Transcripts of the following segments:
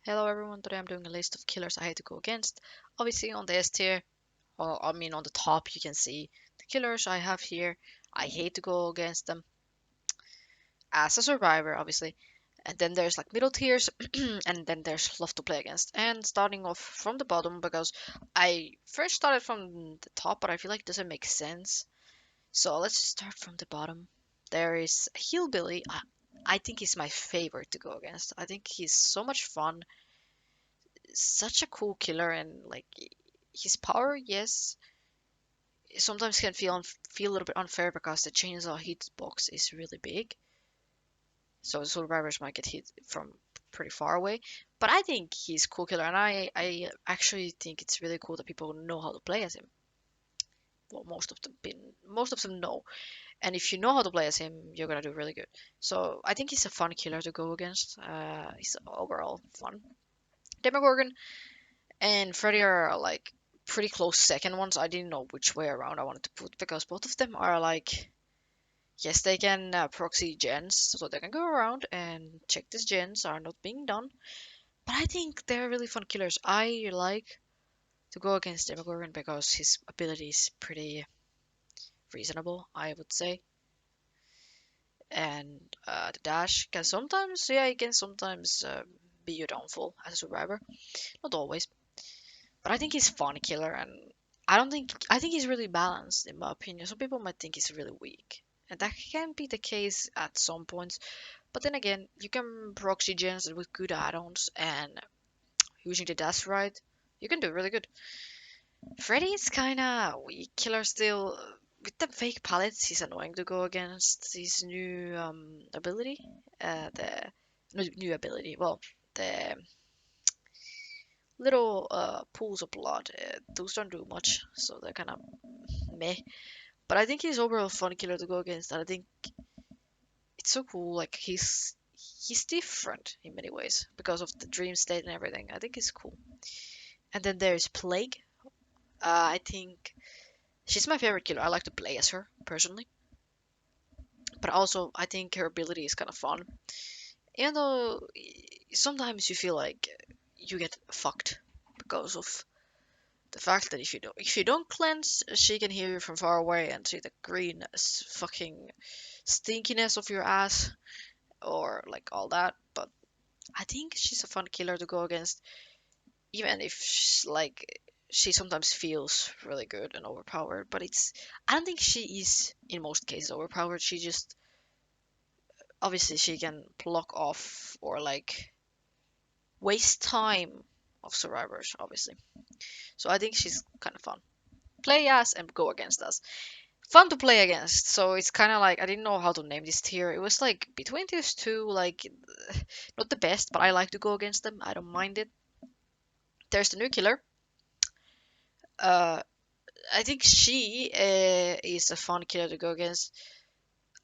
Hello everyone, today I'm doing a list of killers I hate to go against. Obviously on the S tier, well, I mean on the top you can see the killers I have here. I hate to go against them as a survivor, obviously. And then there's like middle tiers, and then there's love to play against. And starting off from the bottom, because I first started from the top, but I feel like it doesn't make sense. So let's start from the bottom. There is Hillbilly. I think he's my favorite to go against. I think he's so much fun, such a cool killer, and like his power, yes, sometimes can feel a little bit unfair because the chainsaw hitbox is really big, so the survivors might get hit from pretty far away. But I think he's cool killer, and I actually think it's really cool that people know how to play as him. Well, most of them know, and if you know how to play as him, you're gonna do really good. So I think he's a fun killer to go against. He's overall fun. Demogorgon and Freddy are like pretty close second ones. I didn't know which way around I wanted to put because both of them are like, yes, they can proxy gens, so they can go around and check these gens are not being done. But I think they're really fun killers. I like to go against Demogorgon because his ability is pretty reasonable, I would say. And the dash can sometimes, yeah, it can sometimes be your downfall as a survivor. Not always. But I think he's fun killer, and I think he's really balanced in my opinion. Some people might think he's really weak, and that can be the case at some points. But then again, you can proxy gens with good add-ons and using the dash right, you can do really good. Freddy is kinda weak killer still. With the fake pallets, he's annoying to go against. His new ability, the new ability, well, the little pools of blood, those don't do much, so they're kind of meh. But I think he's overall a fun killer to go against, and I think it's so cool. Like he's different in many ways because of the dream state and everything. I think it's cool. And then there's Plague. I think she's my favorite killer. I like to play as her personally, but also I think her ability is kind of fun. Even though sometimes you feel like you get fucked because of the fact that if you don't cleanse, she can hear you from far away and see the green fucking stinkiness of your ass or like all that. But I think she's a fun killer to go against, even if she sometimes feels really good and overpowered. But it's I don't think she is in most cases overpowered. She just obviously she can block off or like waste time of survivors, obviously. So I think she's kind of fun. Play as and go against us. Fun to play against. So it's kind of like I didn't know how to name this tier. It was like between these two, like not the best, but I like to go against them. I don't mind it. There's the new killer. Uh, I think she is a fun killer to go against.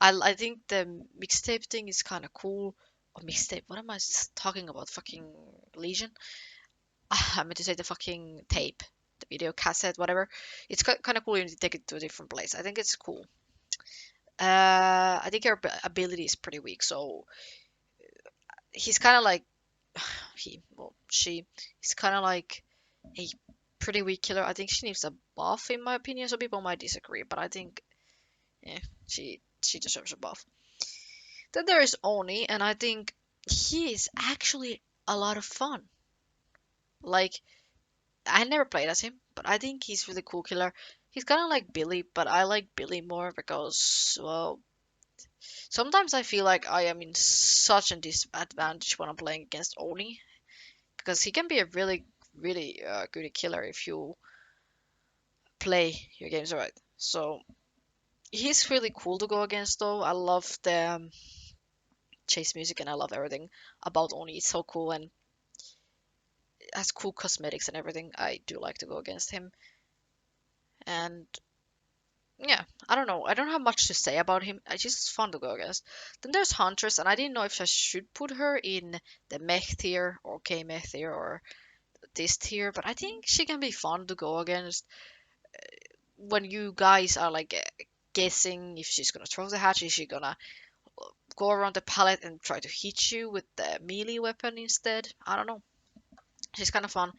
I think the mixtape thing is kind of cool. Or mixtape? What am I talking about? Fucking Legion? I meant to say the fucking tape, the video cassette, whatever. It's kind of cool. You need to take it to a different place. I think it's cool. I think her ability is pretty weak, so he's kind of like he's kind of like a pretty weak killer. I think she needs a buff, in my opinion. Some people might disagree, but I think yeah, she deserves a buff. Then there is Oni, and I think he is actually a lot of fun. Like I never played as him, but I think he's really cool killer. He's kind of like Billy, but I like Billy more because well, sometimes I feel like I am in such a disadvantage when I'm playing against Oni because he can be a really good killer if you play your games right. So he's really cool to go against though. I love the chase music and I love everything about Oni. It's so cool and has cool cosmetics and everything. I do like to go against him. And yeah, I don't know. I don't have much to say about him. It's just fun to go against. Then there's Huntress, and I didn't know if I should put her in the mech tier or K mech tier or this tier, but I think she can be fun to go against when you guys are like guessing if she's gonna throw the hatch, is she gonna go around the pallet and try to hit you with the melee weapon instead? I don't know. She's kind of fun.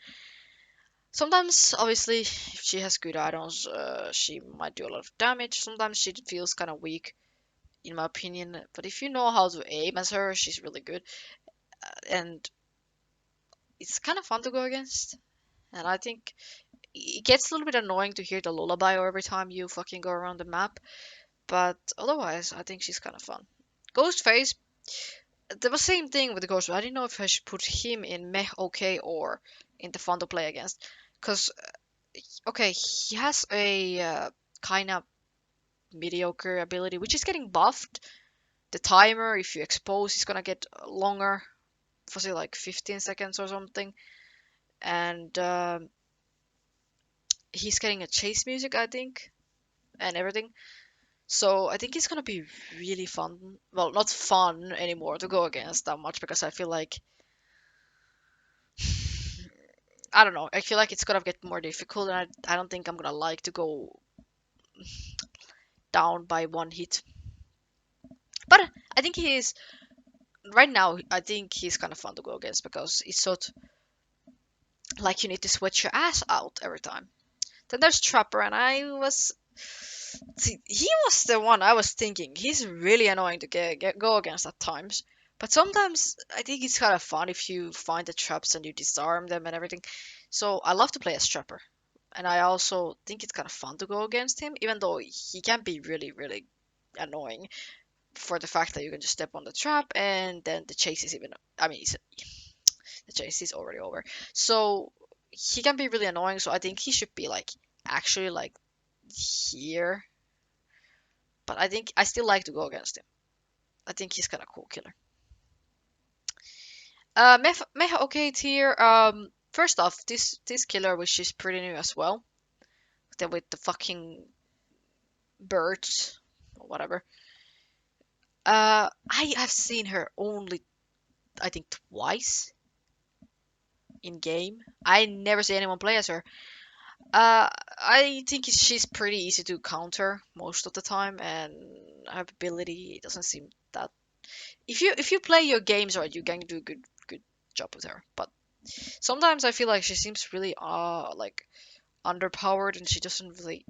Sometimes, obviously, if she has good add-ons, she might do a lot of damage. Sometimes she feels kind of weak, in my opinion. But if you know how to aim as her, she's really good. And it's kind of fun to go against. And I think it gets a little bit annoying to hear the lullaby every time you fucking go around the map. But otherwise, I think she's kind of fun. Ghostface, the same thing with the Ghostface. I didn't know if I should put him in Meh OK or in the fun to play against. Because, okay, he has a kind of mediocre ability, which is getting buffed. The timer, if you expose, is gonna get longer for say like 15 seconds or something. And he's getting a chase music, I think, and everything. So I think it's gonna be really fun. Well, not fun anymore to go against that much because I feel like I don't know. I feel like it's gonna get more difficult, and I don't think I'm gonna like to go down by one hit. But I think he is right now. I think he's kind of fun to go against because it's sort like you need to sweat your ass out every time. Then there's Trapper, and I was see, he was the one I was thinking. He's really annoying to go against at times. But sometimes I think it's kind of fun if you find the traps and you disarm them and everything. So I love to play as Trapper. And I also think it's kind of fun to go against him, even though he can be really, really annoying for the fact that you can just step on the trap and then the chase is even. I mean, the chase is already over. So he can be really annoying. So I think he should be like actually like here, but I think I still like to go against him. I think he's kind of cool killer. Mecha okay tier. First off, this killer which is pretty new as well. With the fucking birds or whatever. I have seen her only I think twice in game. I never see anyone play as her. I think she's pretty easy to counter most of the time, and her ability doesn't seem that. If you play your games right, you can do a good job with her. But sometimes I feel like she seems really like underpowered, and she doesn't really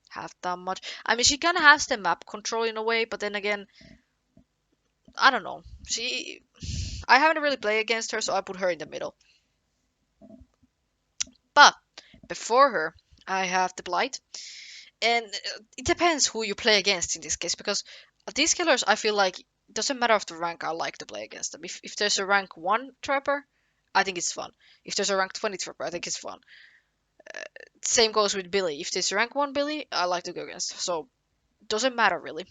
have that much. I mean, she kind of has the map control in a way, but then again, I don't know. I haven't really played against her, so I put her in the middle. But before her, I have the Blight. And it depends who you play against in this case, because these killers, I feel like, it doesn't matter of the rank, I like to play against them. If there's a rank 1 trapper, I think it's fun. If there's a rank 20 trapper, I think it's fun. Same goes with Billy. If there's a rank 1 Billy, I like to go against. So, doesn't matter really.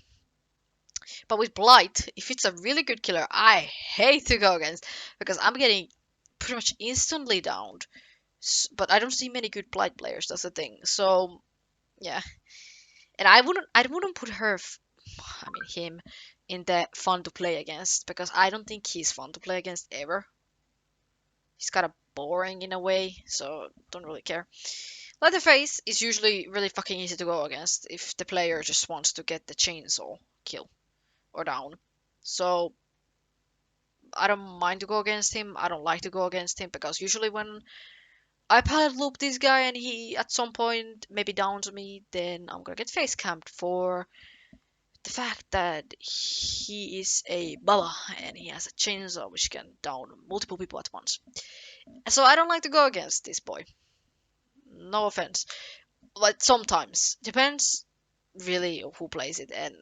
But with Blight, if it's a really good killer, I hate to go against, because I'm getting pretty much instantly downed. But I don't see many good Blight players, that's the thing. So, yeah. And I wouldn't put I mean him in the fun to play against, because I don't think he's fun to play against ever. He's kind of boring in a way, so don't really care. Leatherface is usually really fucking easy to go against if the player just wants to get the chainsaw kill or down. So I don't mind to go against him. I don't like to go against him because usually when I pallet loop this guy and he at some point maybe downs me, then I'm gonna get face camped for the fact that he is a Baba and he has a chainsaw which can down multiple people at once. So I don't like to go against this boy. No offense. But sometimes. Depends really who plays it and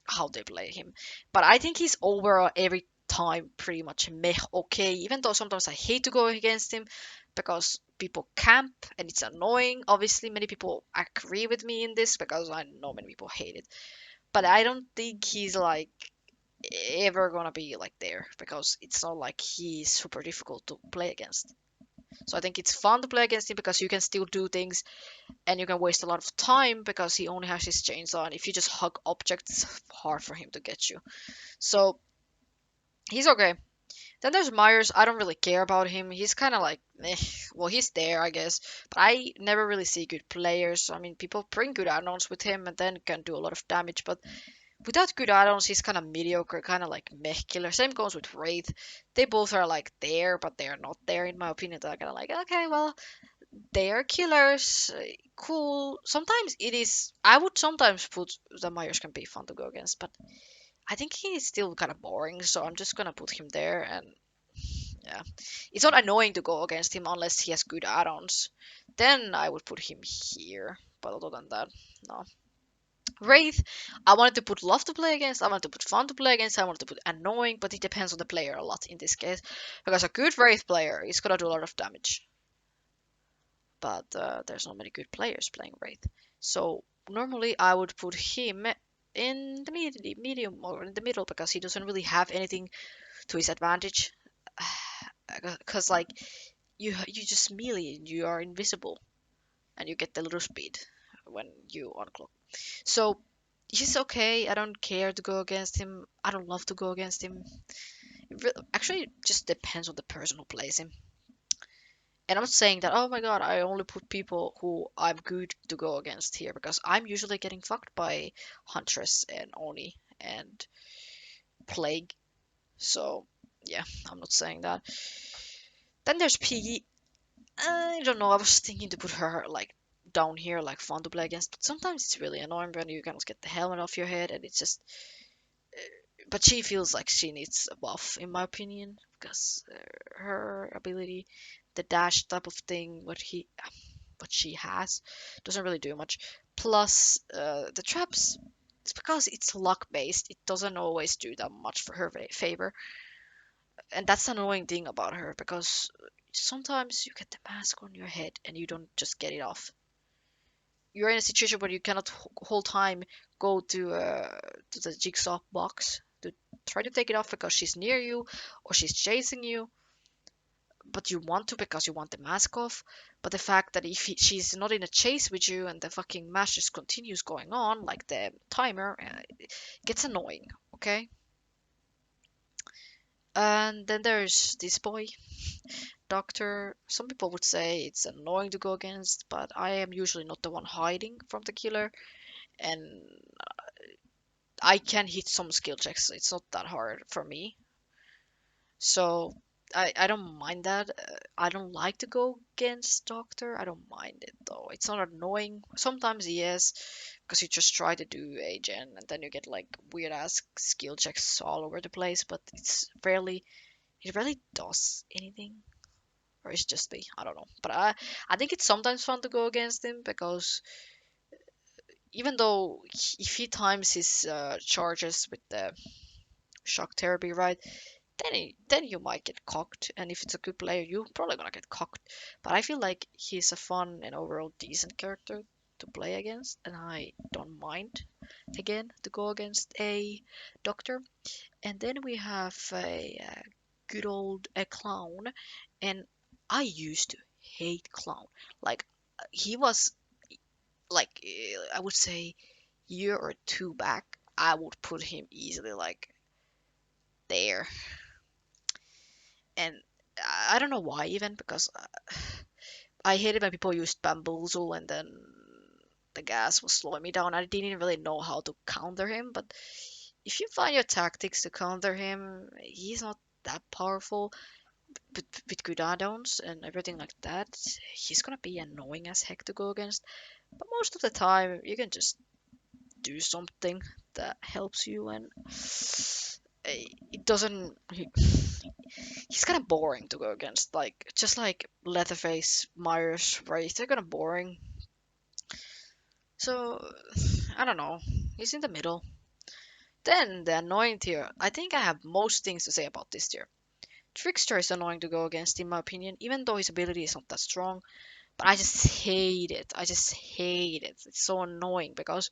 how they play him. But I think he's overall every time pretty much meh okay, even though sometimes I hate to go against him because people camp and it's annoying. Obviously, many people agree with me in this because I know many people hate it. But I don't think he's like ever gonna be like there because it's not like he's super difficult to play against. So I think it's fun to play against him because you can still do things and you can waste a lot of time because he only has his chainsaw and if you just hug objects, it's hard for him to get you. So he's okay. Then there's Myers. I don't really care about him. He's kind of like, eh, well, he's there, I guess. But I never really see good players. I mean, people bring good add-ons with him and then can do a lot of damage. But without good add-ons, he's kind of mediocre, kind of like meh killer. Same goes with Wraith. They both are like there, but they're not there in my opinion. They're kind of like, okay, well, they are killers. Cool. Sometimes it is. I would sometimes put the Myers can be fun to go against, but I think he is still kind of boring. So I'm just gonna put him there, and yeah, it's not annoying to go against him unless he has good add-ons. Then I would put him here. But other than that, no. Wraith, I wanted to put love to play against, I wanted to put fun to play against, I wanted to put annoying, but it depends on the player a lot in this case. Because a good Wraith player is gonna do a lot of damage. But there's not many good players playing Wraith. So normally I would put him in the medium or in the middle because he doesn't really have anything to his advantage. Because like you just melee, you are invisible, and you get the little speed when you uncloak. So he's okay. I don't care to go against him. I don't love to go against him. Actually, it just depends on the person who plays him. And I'm not saying that, oh my god, I only put people who I'm good to go against here because I'm usually getting fucked by Huntress and Oni and Plague. So, yeah, I'm not saying that. Then there's Piggy. I don't know, I was thinking to put her like down here, like fun to play against, but sometimes it's really annoying when you kind of get the helmet off your head and it's just but she feels like she needs a buff in my opinion because her ability, the dash type of thing, what she has, doesn't really do much. Plus, the traps, it's because it's luck based. It doesn't always do that much for her favor, and that's the annoying thing about her because sometimes you get the mask on your head and you don't just get it off. You're in a situation where you cannot whole time go to the jigsaw box to try to take it off because she's near you or she's chasing you, but you want to because you want the mask off. But the fact that if she's not in a chase with you and the fucking match just continues going on, like the timer, it gets annoying. Okay. And then there's this boy, Doctor. Some people would say it's annoying to go against, but I am usually not the one hiding from the killer, and I can hit some skill checks. It's not that hard for me. So I don't mind that. I don't like to go against Doctor. I don't mind it though. It's not annoying. Sometimes yes, because you just try to do a gen and then you get like weird ass skill checks all over the place, but it rarely does anything. Or it's just me. I don't know. But I think it's sometimes fun to go against him because even though if he times his charges with the shock therapy, right? Then you might get cocked, and if it's a good player, you're probably gonna get cocked. But I feel like he's a fun and overall decent character to play against, and I don't mind again to go against a doctor. And then we have a good old a clown, and I used to hate clown. Like he was like I would say year or two back, I would put him easily like there. And I don't know why even because I hated when people used bamboozle and then the gas was slowing me down. I didn't really know how to counter him, but if you find your tactics to counter him, he's not that powerful. But with good add-ons and everything like that, he's gonna be annoying as heck to go against. But most of the time, you can just do something that helps you, and it doesn't. He's kind of boring to go against. Like just like Leatherface, Myers, Wraith, they're kind of boring. So I don't know. He's in the middle. Then the annoying tier. I think I have most things to say about this tier. Trickster is annoying to go against in my opinion, even though his ability is not that strong. But I just hate it. I just hate it. It's so annoying because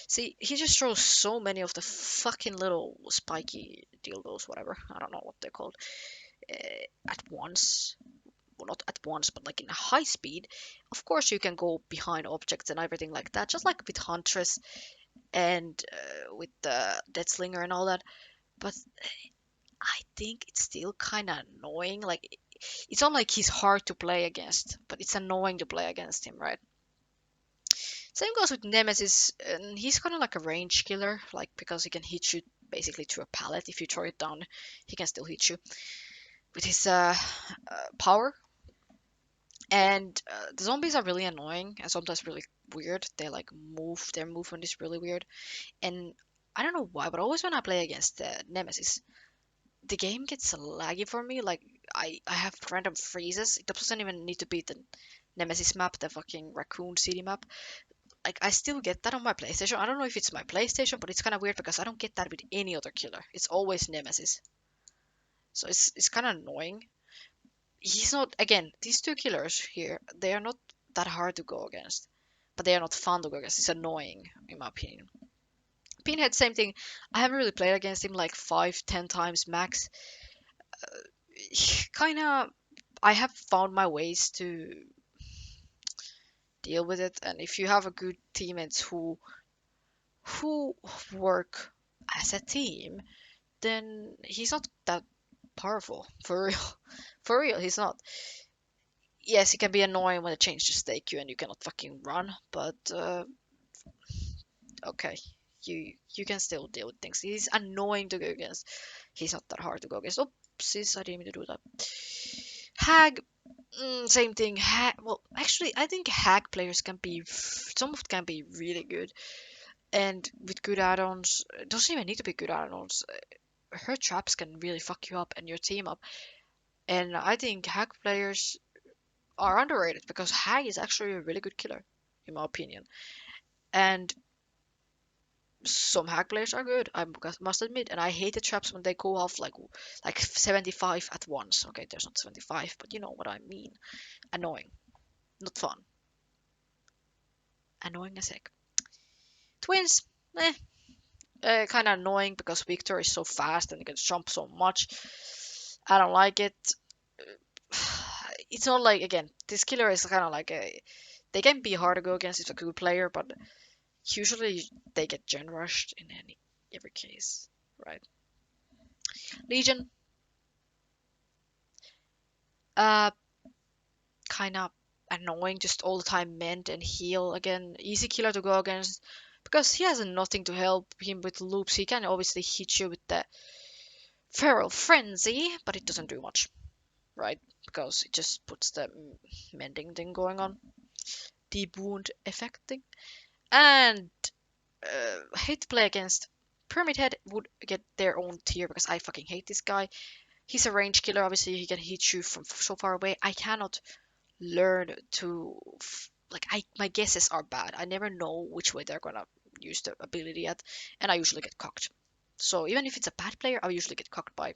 see, he just throws so many of the fucking little spiky dildos, whatever. I don't know what they're called. At once. Well, not at once, but like in a high speed. Of course, you can go behind objects and everything like that, just like with Huntress and with the Deathslinger and all that. But I think it's still kind of annoying. Like, it's not like he's hard to play against, but it's annoying to play against him, right? Same goes with Nemesis, and he's kind of like a range killer, like because he can hit you basically through a pallet. If you throw it down, he can still hit you with his power. And the zombies are really annoying and sometimes really weird. They like move, their movement is really weird. And I don't know why, but always when I play against Nemesis, the game gets laggy for me. Like I have random freezes. It doesn't even need to be the Nemesis map, the fucking Raccoon City map. Like I still get that on my PlayStation. I don't know if it's my PlayStation, but it's kind of weird because I don't get that with any other killer. It's always Nemesis. So it's kind of annoying. He's not, again, these two killers here, they are not that hard to go against, but they are not fun to go against. It's annoying in my opinion. Pinhead, same thing. I haven't really played against him like 5, 10 times max. Kind of, I have found my ways to deal with it, and if you have a good teammates who work as a team, then he's not that powerful. For real. For real, he's not. Yes, it can be annoying when they change the stake you and you cannot fucking run, but okay. You can still deal with things. He's annoying to go against. He's not that hard to go against. Oopsies, I didn't mean to do that. Hag, same thing. Well, actually, I think Hag players can be, some of them can be really good. And with good add-ons, it doesn't even need to be good add-ons. Her traps can really fuck you up and your team up. And I think Hag players are underrated because Hag is actually a really good killer, in my opinion. And some Hag players are good, I must admit. And I hate the traps when they go off like 75 at once. Okay, there's not 75, but you know what I mean. Annoying, not fun. Annoying as heck. Twins, eh, kind of annoying because Victor is so fast and he can jump so much. I don't like it. It's not like, again, this killer is kind of like a. They can be hard to go against if a good player, but usually they get gen rushed in every case, right? Legion, uh, kind of annoying, just all the time mend and heal. Again, easy killer to go against because he has nothing to help him with loops. He can obviously hit you with the feral frenzy, but it doesn't do much, right? Because it just puts the mending thing going on, deep wound effect thing, and hate to play against. Pyramid Head would get their own tier because I fucking hate this guy. He's a range killer. Obviously, he can hit you from so far away. I cannot learn to like I my guesses are bad. I never know which way they're gonna use the ability at, and I usually get cocked. So even if it's a bad player, I usually get cocked by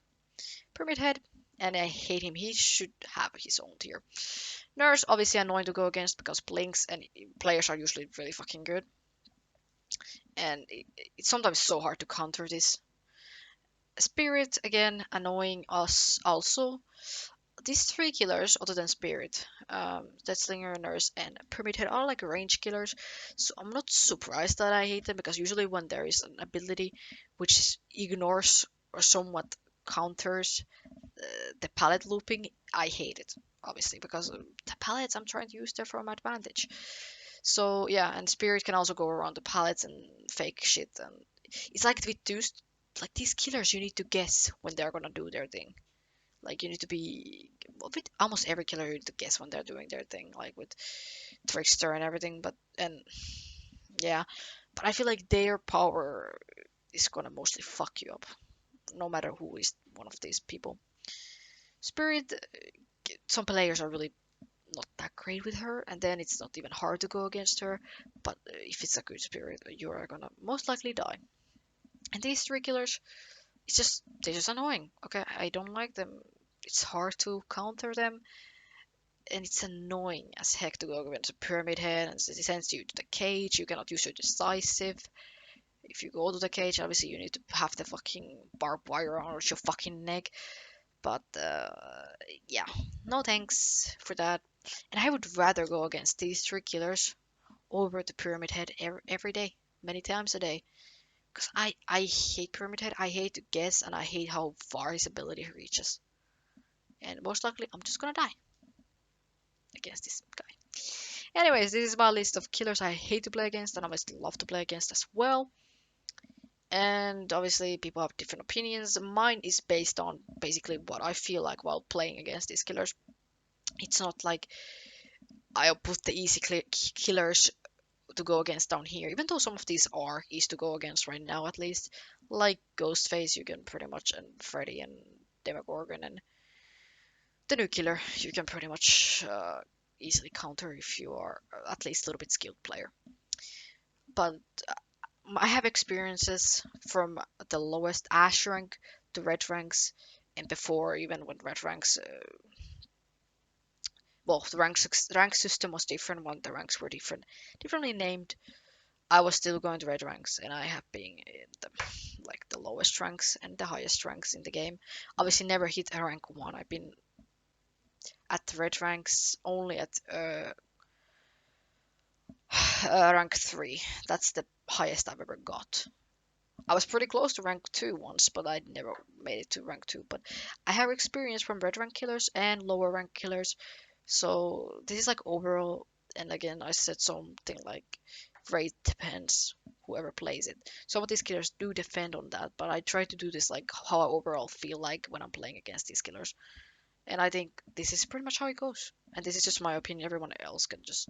Pyramid Head, and I hate him. He should have his own tier. Nurse, obviously annoying to go against because blinks and players are usually really fucking good, and it's sometimes so hard to counter this. Spirit, again, annoying us also. These three killers, other than Spirit, Deathslinger, Nurse, and Pyramid Head, are like range killers. So I'm not surprised that I hate them because usually when there is an ability which ignores or somewhat counters the pallet looping, I hate it. Obviously, because the pallets I'm trying to use there for my advantage. So yeah, and Spirit can also go around the pallets and fake shit. And it's like with these killers, you need to guess when they're gonna do their thing. Like you need to be, well, with almost every killer, you need to guess when they're doing their thing. Like with Trickster and everything. But and yeah, but I feel like their power is gonna mostly fuck you up, no matter who is one of these people. Spirit, some players are really not that great with her, and then it's not even hard to go against her. But if it's a good spirit, you are gonna most likely die. And these three killers, they're just annoying. Okay, I don't like them. It's hard to counter them, and it's annoying as heck to go against a Pyramid Head, and it sends you to the cage. You cannot use your decisive. If you go to the cage, obviously you need to have the fucking barbed wire on your fucking neck. But yeah, no thanks for that. And I would rather go against these three killers over the Pyramid Head every day, many times a day. Because I hate Pyramid Head, I hate to guess, and I hate how far his ability reaches. And most likely, I'm just gonna die against this guy. Anyways, this is my list of killers I hate to play against and I must love to play against as well. And obviously, people have different opinions. Mine is based on basically what I feel like while playing against these killers. It's not like I'll put the easy killers to go against down here, even though some of these are easy to go against right now at least. Like Ghostface, you can pretty much, and Freddy and Demogorgon and the new killer, you can pretty much easily counter if you are at least a little bit skilled player. But I have experiences from the lowest Ash rank to red ranks, and before even when red ranks, well, the rank system was different when the ranks were differently named. I was still going to red ranks, and I have been in the lowest ranks and the highest ranks in the game. Obviously, never hit a rank one. I've been at the red ranks only at rank three. That's the highest I've ever got. I was pretty close to rank 2 once, but I never made it to rank 2. But I have experience from red rank killers and lower rank killers. So this is like overall, and again, I said something like rate depends whoever plays it. Some of these killers do defend on that, but I try to do this like how I overall feel like when I'm playing against these killers. And I think this is pretty much how it goes. And this is just my opinion. Everyone else can just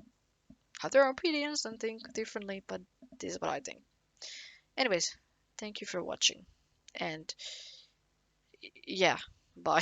have their opinions and think differently, but this is what I think. Anyways, thank you for watching. And yeah, bye.